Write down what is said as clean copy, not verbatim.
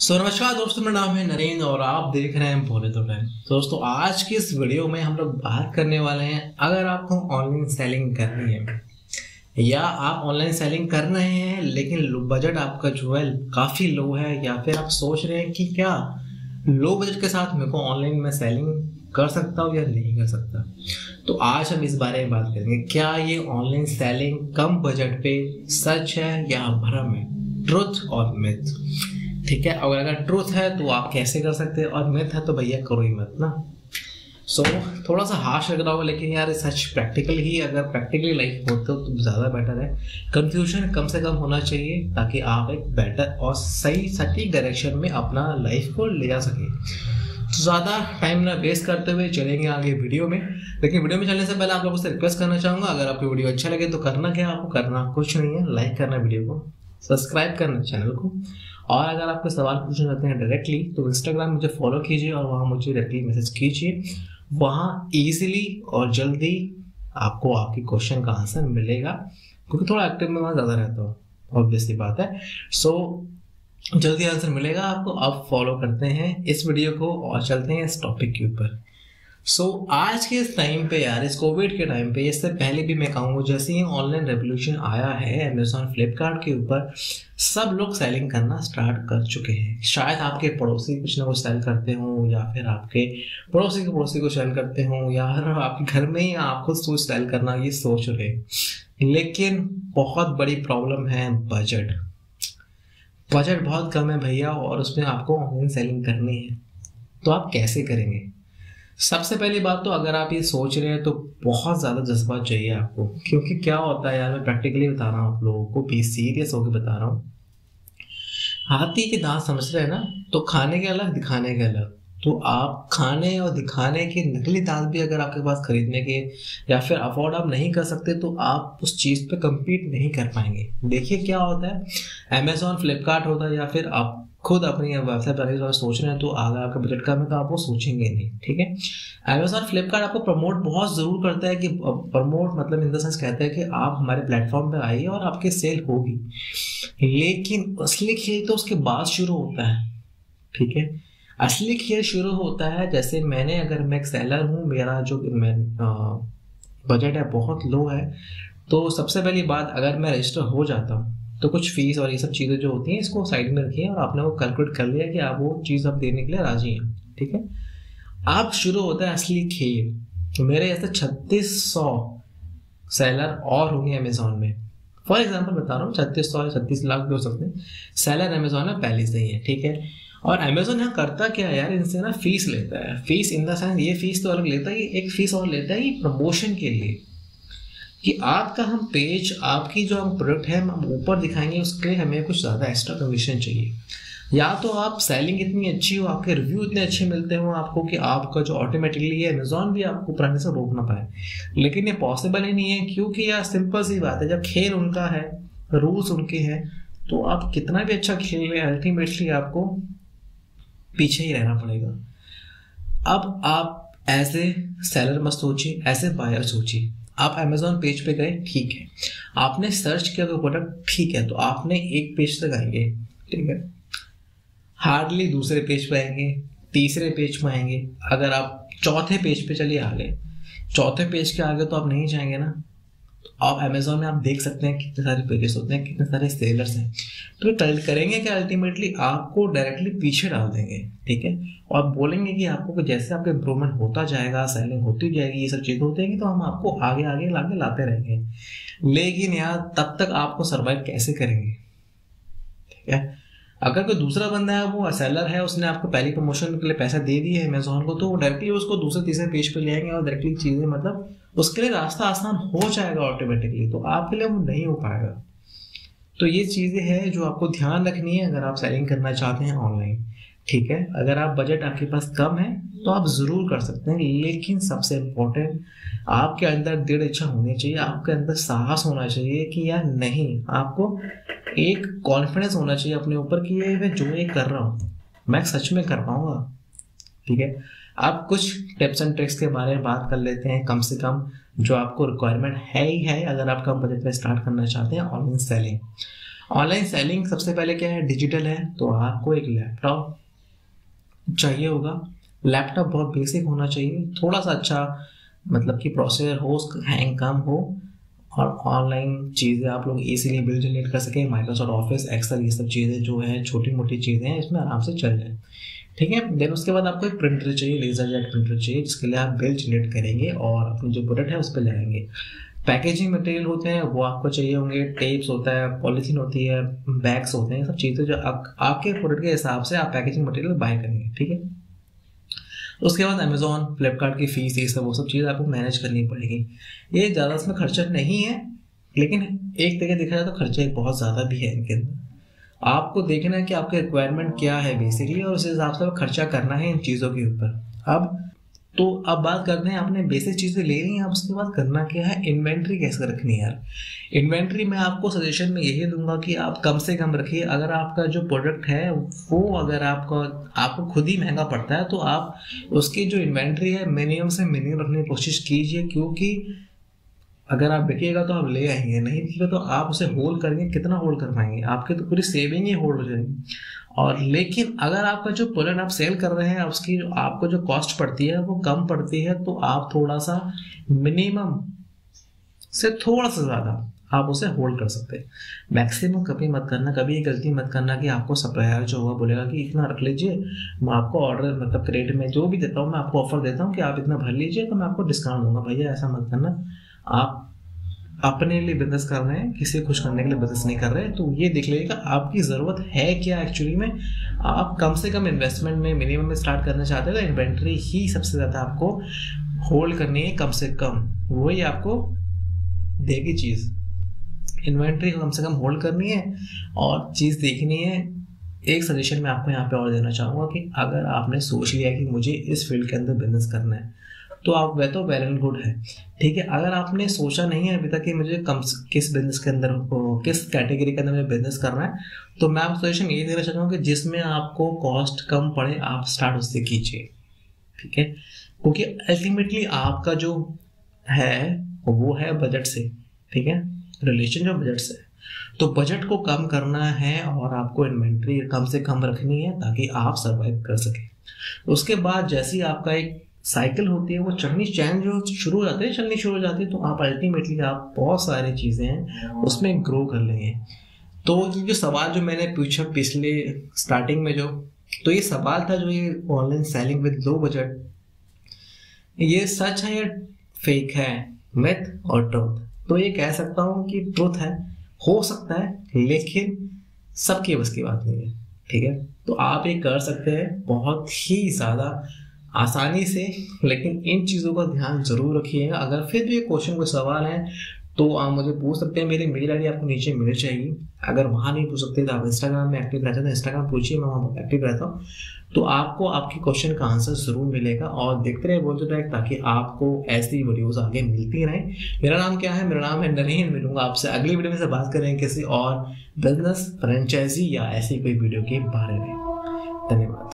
नमस्कार दोस्तों, मेरा नाम है नरेंद्र और आप देख रहे हैं बोले तो टाइम। दोस्तों, आज की इस वीडियो में हम लोग बात करने वाले हैं, अगर आपको ऑनलाइन सेलिंग करनी है या आप ऑनलाइन सेलिंग कर रहे हैं लेकिन बजट आपका जो है काफ़ी लो है, या फिर आप सोच रहे हैं कि क्या लो बजट के साथ मेरे को ऑनलाइन में सेलिंग कर सकता हूँ या नहीं कर सकता, तो आज हम इस बारे में बात करेंगे। क्या ये ऑनलाइन सेलिंग कम बजट पे सच है या भ्रम है, ट्रुथ और मिथ। ठीक है, और अगर ट्रूथ है तो आप कैसे कर सकते हैं और मिथ है तो भैया करो ही मत ना। थोड़ा सा हार्श लग रहा होगा, लेकिन यार सच प्रैक्टिकल ही, अगर प्रैक्टिकली लाइफ होते हो तो ज़्यादा बेटर है। कंफ्यूजन कम से कम होना चाहिए ताकि आप एक बेटर और सही सटीक डायरेक्शन में अपना लाइफ को ले जा सके। तो ज़्यादा टाइम ना वेस्ट करते हुए चलेंगे आगे वीडियो में। लेकिन वीडियो में चलने से पहले आप लोगों से रिक्वेस्ट करना चाहूँगा, अगर आपको वीडियो अच्छा लगे तो करना क्या, आपको करना कुछ नहीं है, लाइक करना वीडियो को, सब्सक्राइब करना चैनल को, और अगर आपको सवाल पूछना चाहते हैं डायरेक्टली तो इंस्टाग्राम मुझे फॉलो कीजिए और वहाँ मुझे डायरेक्टली मैसेज कीजिए। वहाँ इजीली और जल्दी आपको आपकी क्वेश्चन का आंसर मिलेगा, क्योंकि थोड़ा एक्टिव में वहाँ ज़्यादा रहता हूँ, ऑब्वियसली बात है। जल्दी आंसर मिलेगा आपको। आप फॉलो करते हैं इस वीडियो को और चलते हैं इस टॉपिक के ऊपर। आज के इस टाइम पे यार, इस कोविड के टाइम पे, इससे पहले भी मैं कहूँगा, जैसे ही ऑनलाइन रेवोल्यूशन आया है अमेजोन फ्लिपकार्ट के ऊपर, सब लोग सेलिंग करना स्टार्ट कर चुके हैं। शायद आपके पड़ोसी कुछ ना कुछ सेल करते हों, या फिर आपके पड़ोसी के पड़ोसी को सेल करते हों, या फिर आपके घर में ही आप खुद सोच सेल करना ये सोच रहे। लेकिन बहुत बड़ी प्रॉब्लम है बजट। बजट बहुत कम है भैया, और उसमें आपको ऑनलाइन सेलिंग करनी है, तो आप कैसे करेंगे। सबसे पहली बात तो, अगर आप ये सोच रहे हैं तो बहुत ज़्यादा जज्बा चाहिए आपको, क्योंकि क्या होता है यार, मैं प्रैक्टिकली बता रहा हूँ आप लोगों को, भी सीरियस होकर बता रहा हूँ। हाथी के दांत समझ रहे हैं ना, तो खाने के अलग दिखाने के अलग। तो आप खाने और दिखाने के नकली दांत भी अगर आपके पास खरीदने के या फिर अफोर्ड आप नहीं कर सकते, तो आप उस चीज़ पे कम्पीट नहीं कर पाएंगे। देखिए क्या होता है, अमेजोन फ्लिपकार्ट होता है, या फिर आप खुद अपनी वेबसाइट बनाने के बारे में सोच रहे हैं, तो अगर आपका बजट कम है तो आप वो सोचेंगे नहीं। ठीक है, अमेजोन फ्लिपकार्ट आपको प्रमोट बहुत ज़रूर करता है, कि प्रमोट मतलब इन द सेंस कहता है कि आप हमारे प्लेटफॉर्म पे आइए और आपकी सेल होगी, लेकिन असली खेल तो उसके बाद शुरू होता है। ठीक है, असली खेल शुरू होता है, जैसे अगर मैं एक सेलर हूँ, मेरा जो बजट है बहुत लो है, तो सबसे पहली बात, अगर मैं रजिस्टर हो जाता हूँ तो कुछ फीस और ये सब चीज़ें जो होती हैं इसको साइड में रखिए, और आपने वो कैलकुलेट कर लिया कि आप वो चीज़ आप देने के लिए राजी हैं। ठीक है, अब शुरू होता है असली खेल। तो मेरे ऐसे 3600 सेलर और होंगे अमेजोन में। फॉर एग्जाम्पल बता रहा हूँ, 3600 या 36 लाख भी हो सकते हैं सेलर अमेजोन में पहले से ही है। ठीक है, और अमेजोन यहाँ करता क्या है यार, इनसे ना फीस लेता है। फीस इन द सेंस, ये फीस तो अलग लेता है, एक फीस और लेता है ये प्रमोशन के लिए, कि आपका हम पेज, आपकी जो हम प्रोडक्ट है हम ऊपर दिखाएंगे, उसके लिए हमें कुछ ज़्यादा एक्स्ट्रा कमीशन चाहिए। या तो आप सेलिंग इतनी अच्छी हो, आपके रिव्यू इतने अच्छे मिलते हो आपको, कि आपका जो ऑटोमेटिकली है अमेजोन भी आपको ऊपर आने से रोक ना पाए। लेकिन ये पॉसिबल ही नहीं है, क्योंकि यार सिंपल सी बात है, जब खेल उनका है, रूल्स उनके हैं, तो आप कितना भी अच्छा खेल रहे, अल्टीमेटली आपको पीछे ही रहना पड़ेगा। अब आप एज ए सेलर मत सोचिए, एज ए बायर सोचिए। आप अमेजोन पेज पे गए, ठीक है, आपने सर्च किया कोई प्रोडक्ट, ठीक है, तो आपने एक पेज तक आएंगे। ठीक है, हार्डली दूसरे पेज पे आएंगे, तीसरे पेज पे आएंगे, अगर आप चौथे पेज पे चलिए आगे, चौथे पेज के आगे तो आप नहीं जाएंगे ना। तो आप अमेजोन में आप देख सकते हैं कितने सारे पेजेस होते हैं, कितने सारे सेलर्स हैं। तो ट्रेड करेंगे कि अल्टीमेटली आपको डायरेक्टली पीछे डाल देंगे। ठीक है, और बोलेंगे कि आपको जैसे आपका इंप्रूवमेंट होता जाएगा, सेलिंग होती जाएगी, ये सब चीज़ होती जाएगी, तो हम आपको आगे आगे लाके लाते रहेंगे। लेकिन यार तब तक आपको सर्वाइव कैसे करेंगे। ठीक है, अगर कोई दूसरा बंदा है, वो सेलर है, उसने आपको पहली प्रमोशन के लिए पैसा दे दिए अमेजोन को, तो वो डायरेक्टली उसको दूसरे तीसरे पेज पे ले आएंगे और डायरेक्टली चीज़ें, मतलब उसके लिए रास्ता आसान हो जाएगा ऑटोमेटिकली, तो आपके लिए वो नहीं हो पाएगा। तो ये चीज़ें हैं जो आपको ध्यान रखनी है अगर आप सेलिंग करना चाहते हैं ऑनलाइन। ठीक है, अगर आप बजट आपके पास कम है तो आप ज़रूर कर सकते हैं, लेकिन सबसे इम्पोर्टेंट, आपके अंदर दृढ़ इच्छा होनी चाहिए, आपके अंदर साहस होना चाहिए कि यार नहीं, आपको एक कॉन्फिडेंस होना चाहिए अपने ऊपर कि ये मैं जो ये कर रहा हूँ मैं सच में कर पाऊंगा। ठीक है, आप कुछ टिप्स एंड ट्रिक्स के बारे में बात कर लेते हैं, कम से कम जो आपको रिक्वायरमेंट है ही है, अगर आप कम बजट में स्टार्ट करना चाहते हैं ऑनलाइन सेलिंग। ऑनलाइन सेलिंग सबसे पहले क्या है, डिजिटल है, तो आपको एक लैपटॉप चाहिए होगा। लैपटॉप बहुत बेसिक होना चाहिए, थोड़ा सा अच्छा मतलब कि प्रोसेसर हो, हैंग कम हो, और ऑनलाइन चीज़ें आप लोग इजीली बिल जनरेट कर सकें। माइक्रोसॉफ्ट ऑफिस, एक्सेल, ये सब चीज़ें जो है छोटी मोटी चीज़ें हैं, इसमें आराम से चल जाए, ठीक है। देन उसके बाद आपको एक प्रिंटर चाहिए, लेजर जेट प्रिंटर चाहिए, जिसके लिए आप बिल जनरेट करेंगे और अपनी जो प्रोडक्ट है उस पर लगाएंगे। पैकेजिंग मटेरियल होते हैं वो आपको चाहिए होंगे, टेप्स होता है, पॉलीथीन होती है, बैग्स होते हैं, सब चीज़ें जो आपके प्रोडक्ट के हिसाब से आप पैकेजिंग मटेरियल बाय करेंगे, ठीक है। उसके बाद अमेजोन, फ्लिपकार्ट की फीस, ये सब वो सब चीज़ आपको मैनेज करनी पड़ेगी। ये ज़्यादा इसमें खर्चा नहीं है, लेकिन एक तरह देखा जाए तो खर्चा एक बहुत ज़्यादा भी है इनके अंदर। आपको देखना है कि आपके रिक्वायरमेंट क्या है बेसिकली, और उस हिसाब से खर्चा करना है इन चीज़ों के ऊपर। अब बात करते हैं, आपने बेसिक चीज़ें ले ली हैं, अब उसके बाद करना क्या है, इन्वेंट्री कैसे रखनी है यार। इन्वेंट्री में आपको सजेशन में यही दूंगा कि आप कम से कम रखिए। अगर आपका जो प्रोडक्ट है वो अगर आपको खुद ही महंगा पड़ता है, तो आप उसकी जो इन्वेंट्री है मिनिमम से मिनिमम रखने की कोशिश कीजिए, क्योंकि अगर आप बिकेगा तो आप ले आएंगे, नहीं बिकेगा तो आप उसे होल्ड करेंगे, कितना होल्ड कर पाएंगे, आपकी तो पूरी सेविंग ही होल्ड हो जाएगी। और लेकिन अगर आपका जो प्रोडक्ट आप सेल कर रहे हैं उसकी आपको जो कॉस्ट पड़ती है वो कम पड़ती है, तो आप थोड़ा सा मिनिमम से थोड़ा सा ज़्यादा आप उसे होल्ड कर सकते हैं। मैक्सिमम कभी मत करना, कभी ये गलती मत करना कि आपको सप्लायर जो होगा बोलेगा कि इतना रख लीजिए, मैं आपको ऑर्डर मतलब क्रेडिट में जो भी देता हूँ मैं आपको ऑफर देता हूँ कि आप इतना भर लीजिए तो मैं आपको डिस्काउंट दूंगा। भैया ऐसा मत करना, आप अपने लिए बिजनेस कर रहे हैं, किसी को खुश करने के लिए बिजनेस नहीं कर रहे। तो ये देख लीजिएगा आपकी ज़रूरत है क्या एक्चुअली में। आप कम से कम इन्वेस्टमेंट में मिनिमम में स्टार्ट करना चाहते हो तो इन्वेंट्री ही सबसे ज़्यादा आपको होल्ड करनी है, कम से कम वही आपको देगी चीज़। इन्वेंट्री को कम से कम होल्ड करनी है और चीज़ देखनी है। एक सजेशन मैं आपको यहाँ पे और देना चाहूँगा कि अगर आपने सोच लिया कि मुझे इस फील्ड के अंदर बिजनेस करना है, तो आप वह तो वेल एंड गुड है, ठीक है। अगर आपने सोचा नहीं है अभी तक कि मुझे किस बिजनेस के अंदर, किस कैटेगरी के अंदर मुझे बिजनेस करना है, तो मैं आपको सजेशन यही देना चाहता हूँ कि जिसमें आपको कॉस्ट कम पड़े आप स्टार्ट उससे कीजिए, ठीक है। क्योंकि अल्टीमेटली आपका जो है वो है बजट से, ठीक है, रिलेशन जो बजट से, तो बजट को कम करना है और आपको इन्वेंट्री कम से कम रखनी है ताकि आप सर्वाइव कर सके। उसके बाद जैसे ही आपका एक साइकिल होती है वो चलनी शुरू हो जाती है, तो आप अल्टीमेटली आप बहुत सारी चीज़ें हैं उसमें ग्रो कर लेंगे। तो ये जो सवाल जो मैंने पूछा पिछले स्टार्टिंग में तो ये सवाल था जो ये online selling with low budget, ये सच है या फेक है, मिथ और ट्रुथ। तो ये कह सकता हूँ कि ट्रुथ है, हो सकता है, लेकिन सबकी बस की बात नहीं है, ठीक है। तो आप ये कर सकते हैं बहुत ही ज़्यादा आसानी से, लेकिन इन चीज़ों का ध्यान जरूर रखिएगा। अगर फिर भी क्वेश्चन कोई सवाल है तो आप मुझे पूछ सकते हैं, मेरी मेल आईडी आपको नीचे मिल जाएगी। अगर वहाँ नहीं पूछ सकते तो आप इंस्टाग्राम में एक्टिव रहते हैं तो इंस्टाग्राम पूछिए, मैं वहाँ एक्टिव रहता हूँ, तो आपको आपके क्वेश्चन का आंसर जरूर मिलेगा। और देखते रहे बोलते रहे ताकि आपको ऐसी वीडियोस आगे मिलती रहें। मेरा नाम क्या है, मेरा नाम है नरेन। मिलूंगा आपसे अगली वीडियो में से बात करेंगे किसी और बिजनेस, फ्रेंचाइजी या ऐसी कोई वीडियो के बारे में। धन्यवाद।